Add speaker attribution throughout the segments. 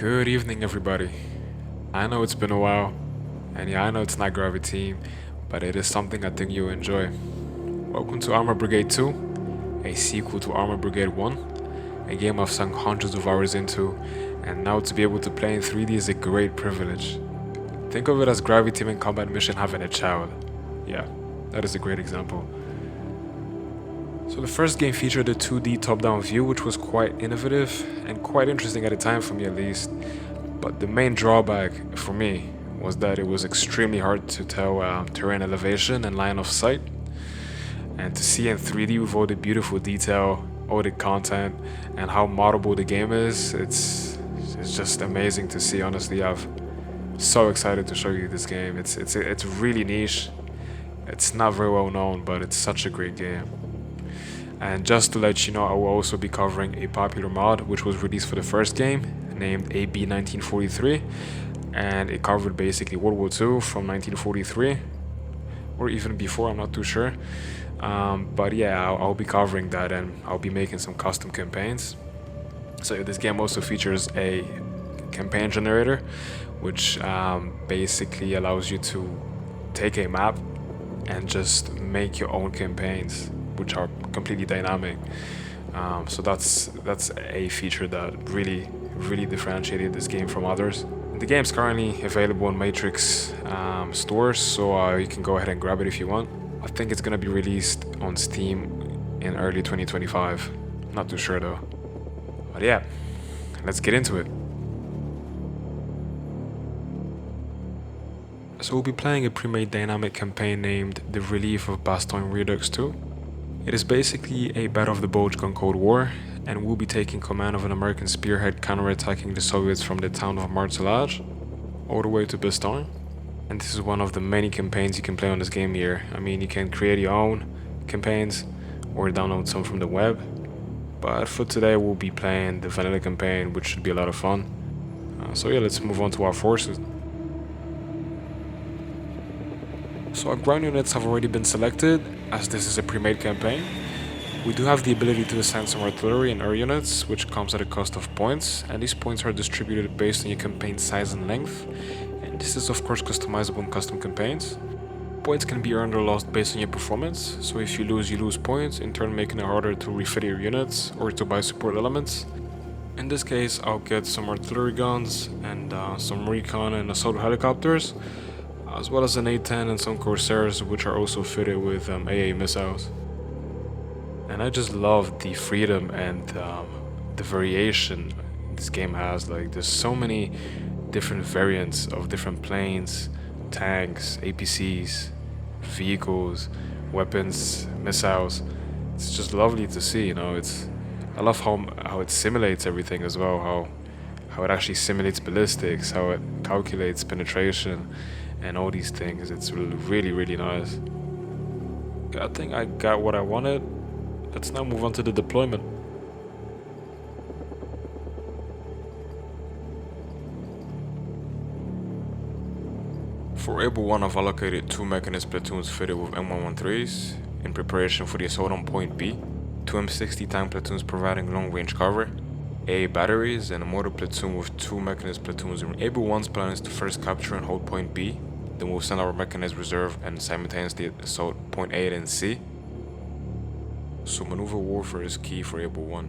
Speaker 1: Good evening, everybody. I know it's been a while, and yeah, I know it's not Gravity, but it is something I think you'll enjoy. Welcome to Armor Brigade II, a sequel to Armor Brigade I, a game I've sunk hundreds of hours into, and now to be able to play in 3D is a great privilege. Think of it as Gravity and Combat Mission having a child. Yeah, that is a great example. So the first game featured a 2D top-down view, which was quite innovative and quite interesting at the time for me at least. But the main drawback for me was that it was extremely hard to tell terrain elevation and line of sight. And to see in 3D with all the beautiful detail, all the content, and how moddable the game is, it's just amazing to see. Honestly, I'm so excited to show you this game. It's really niche. It's not very well known, but it's such a great game. And just to let you know, I will also be covering a popular mod which was released for the first game, named AB 1943, and it covered basically World War II from 1943, or even before, I'm not too sure. But yeah, I'll be covering that, and I'll be making some custom campaigns. So this game also features a campaign generator, which basically allows you to take a map and just make your own campaigns, which are completely dynamic. So that's a feature that really differentiated this game from others. The game's currently available on Matrix stores, so you can go ahead and grab it if you want. I think it's gonna be released on Steam in early 2025. Not too sure though. But yeah, let's get into it. So we'll be playing a pre-made dynamic campaign named The Relief of Bastogne Redux II. It is basically a Battle of the Bulge gone Cold War, and we'll be taking command of an American spearhead counterattacking the Soviets from the town of Marcelage all the way to Bastogne. And this is one of the many campaigns you can play on this game here. I mean, you can create your own campaigns or download some from the web. But for today, we'll be playing the vanilla campaign, which should be a lot of fun. So yeah, let's move on to our forces. So our ground units have already been selected, as this is a pre-made campaign. We do have the ability to assign some artillery and air units, which comes at a cost of points, and these points are distributed based on your campaign size and length, and this is of course customizable in custom campaigns. Points can be earned or lost based on your performance, so if you lose points, in turn making it harder to refit your units or to buy support elements. In this case, I'll get some artillery guns and some recon and assault helicopters, as well as an A-10 and some Corsairs, which are also fitted with AA missiles. And I just love the freedom and the variation this game has. Like, there's so many different variants of different planes, tanks, APCs, vehicles, weapons, missiles. It's just lovely to see, you know. I love how it simulates everything as well, how it actually simulates ballistics, how it calculates penetration, and all these things. It's really nice. I think I got what I wanted. Let's now move on to the deployment. For Abel I, I've allocated 2 mechanist platoons fitted with M113s in preparation for the assault on Point B, 2 M60 tank platoons providing long-range cover, AA batteries, and a mortar platoon with 2 mechanist platoons. Abel I's plan is to first capture and hold Point B, then we'll send our mechanized reserve and simultaneously assault Point A and C. So maneuver warfare is key for Abel I.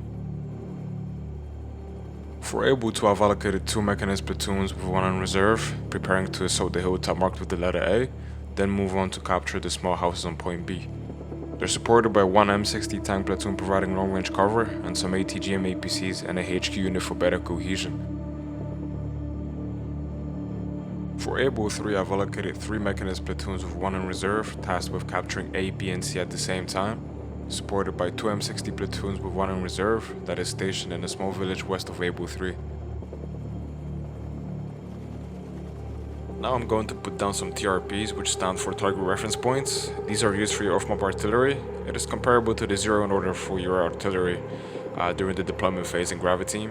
Speaker 1: For Abel II, I've allocated 2 mechanized platoons with 1 on reserve, preparing to assault the hilltop marked with the letter A, then move on to capture the small houses on Point B. They're supported by 1 M60 tank platoon providing long-range cover, and some ATGM APCs and a HQ unit for better cohesion. For Abel III, I've allocated 3 mechanized platoons with 1 in reserve, tasked with capturing A, B, and C at the same time, supported by 2 M60 platoons with 1 in reserve that is stationed in a small village west of Abel III. Now I'm going to put down some TRPs, which stand for target reference points. These are used for your off-map artillery. It is comparable to the 0 in order for your artillery during the deployment phase in Gravity.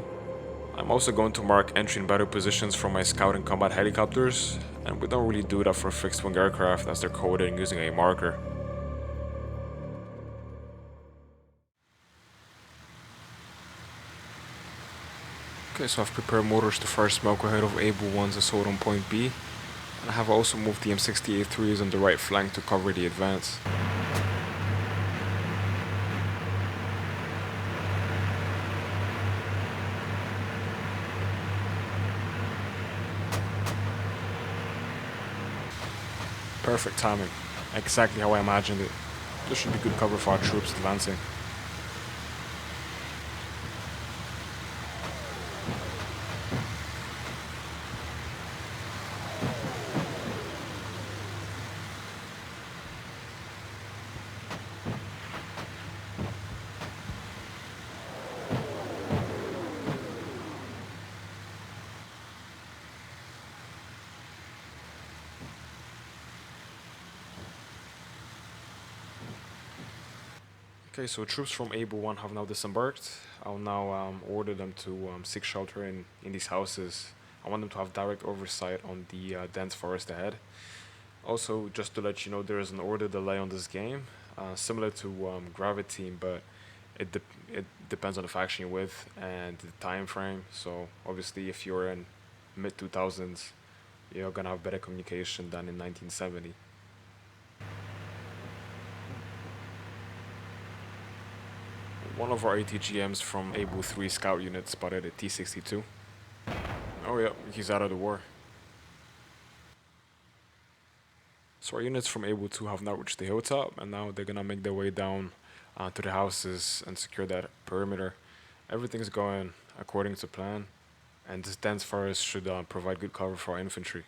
Speaker 1: I'm also going to mark entry and battle positions for my scout and combat helicopters, and we don't really do that for fixed-wing aircraft as they're coded using a marker. Okay, so I've prepared mortars to fire smoke ahead of Abel I's assault on point B, and I have also moved the M68-3s on the right flank to cover the advance. Perfect timing, exactly how I imagined it. This should be good cover for our troops advancing. Okay, so troops from Abel I have now disembarked. I'll now order them to seek shelter in these houses. I want them to have direct oversight on the dense forest ahead. Also, just to let you know, there is an order delay on this game, similar to Gravity, but it depends on the faction you're with and the time frame. So obviously, if you're in mid 2000s, you're gonna have better communication than in 1970. One of our ATGMs from Abel III scout unit spotted a T-62. Oh yeah, he's out of the war. So our units from Abel II have now reached the hilltop, and now they're gonna make their way down to the houses and secure that perimeter. Everything's going according to plan, and this dense forest should provide good cover for our infantry.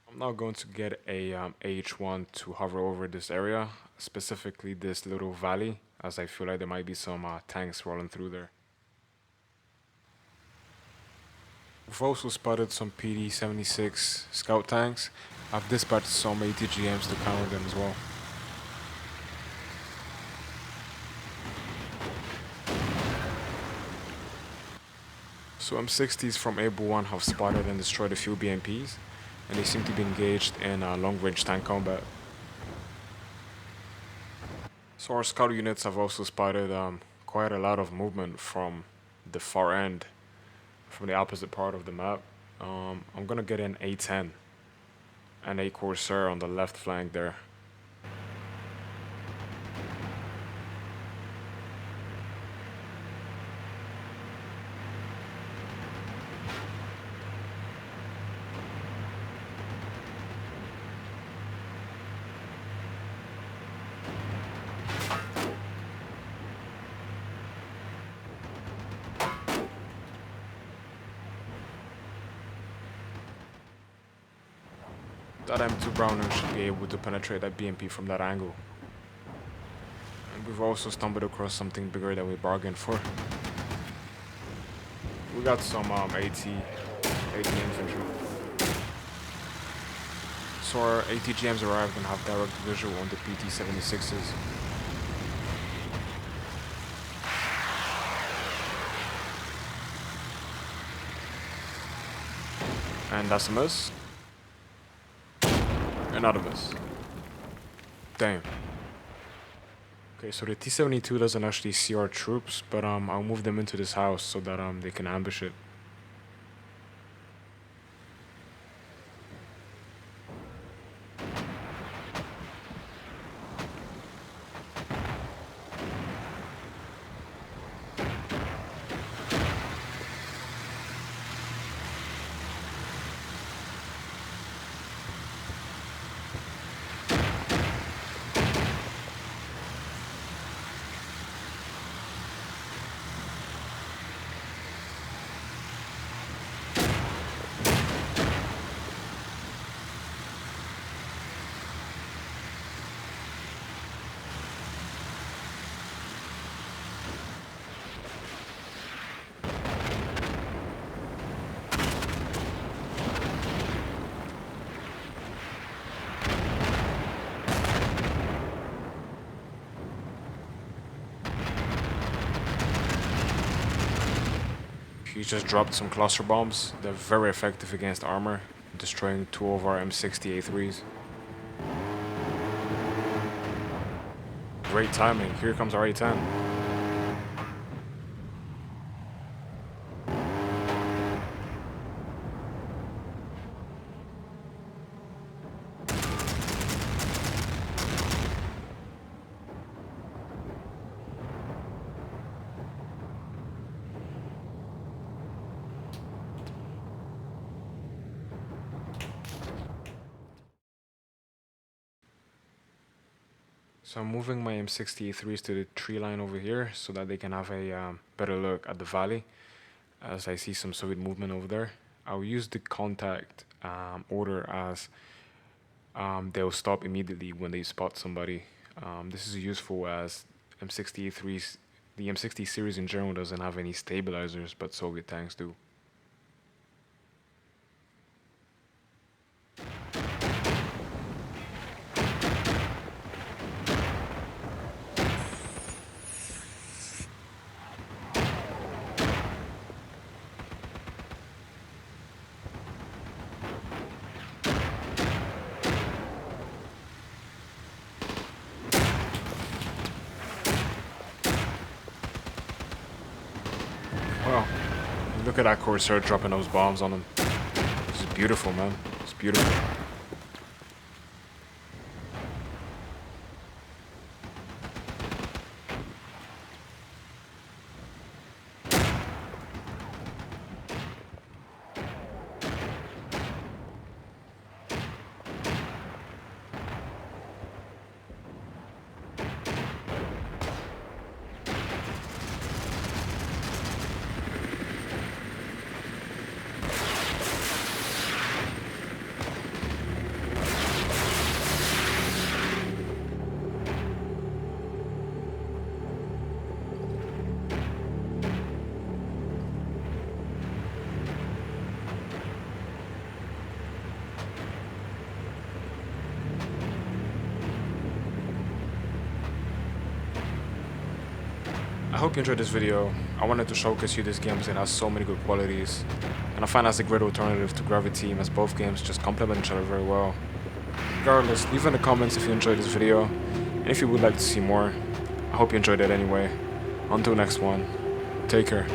Speaker 1: I'm now going to get a AH-1 to hover over this area, specifically this little valley, as I feel like there might be some tanks rolling through there. We've also spotted some PD-76 scout tanks. I've dispatched some ATGMs to counter them as well. So M60s from Abel I have spotted and destroyed a few BMPs, and they seem to be engaged in long-range tank combat. So our scout units have also spotted quite a lot of movement from the far end, from the opposite part of the map. I'm gonna get an A10 and a Corsair on the left flank there. That M2 Browner should be able to penetrate that BMP from that angle. And we've also stumbled across something bigger than we bargained for. We got some AT infantry. So our ATGMs arrived and have direct visual on the PT-76s. And that's a miss. Another miss. Damn. Okay, so the T-72 doesn't actually see our troops, but I'll move them into this house so that they can ambush it. He just dropped some cluster bombs. They're very effective against armor, destroying 2 of our M60A3s. Great timing. Here comes our A10. So I'm moving my M63s to the tree line over here so that they can have a better look at the valley as I see some Soviet movement over there. I'll use the contact order as they'll stop immediately when they spot somebody. This is useful as M63s, the M60 series in general doesn't have any stabilizers, but Soviet tanks do. Well, look at that Corsair dropping those bombs on them. This is beautiful, man. It's beautiful. I hope you enjoyed this video. I wanted to showcase you this game because it has so many good qualities, and I find that's a great alternative to Gravity Team as both games just complement each other very well. Regardless, leave in the comments if you enjoyed this video, and if you would like to see more. I hope you enjoyed it anyway. Until next one, take care.